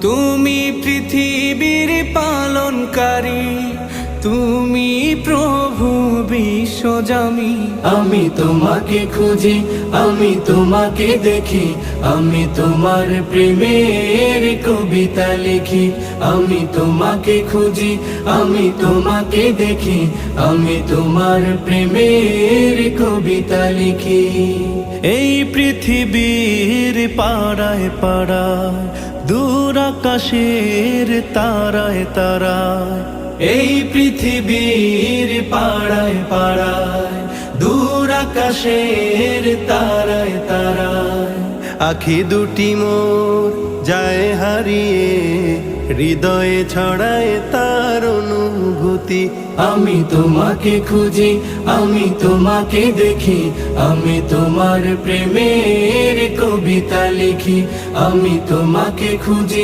তুমি পৃথিবীর পালনকারী, তুমি প্রভু বিশ্বজামি। আমি তোমাকে খুঁজি, আমি তোমাকে দেখি, আমি তোমার প্রেমের কবিতা লিখি। আমি তোমাকে খুঁজি, আমি তোমাকে দেখি, আমি তোমার প্রেমের কবিতা লিখি। এই পৃথিবীর পাড়ায় পাড়ায়, দূর আকাশের তারায় তারায়, এই পৃথিবীর পাড়ায় পাড়ায়, দূর আকাশের তারায় তারায়, আখি দুটি মোর যায় হারিয়ে, হৃদয়ে ছড়ায় তার অনুভূতি। আমি তোমাকে খুঁজি, আমি তোমাকে দেখি, আমি তোমার প্রেমের কবিতা লিখি। আমি তোমাকে খুঁজি।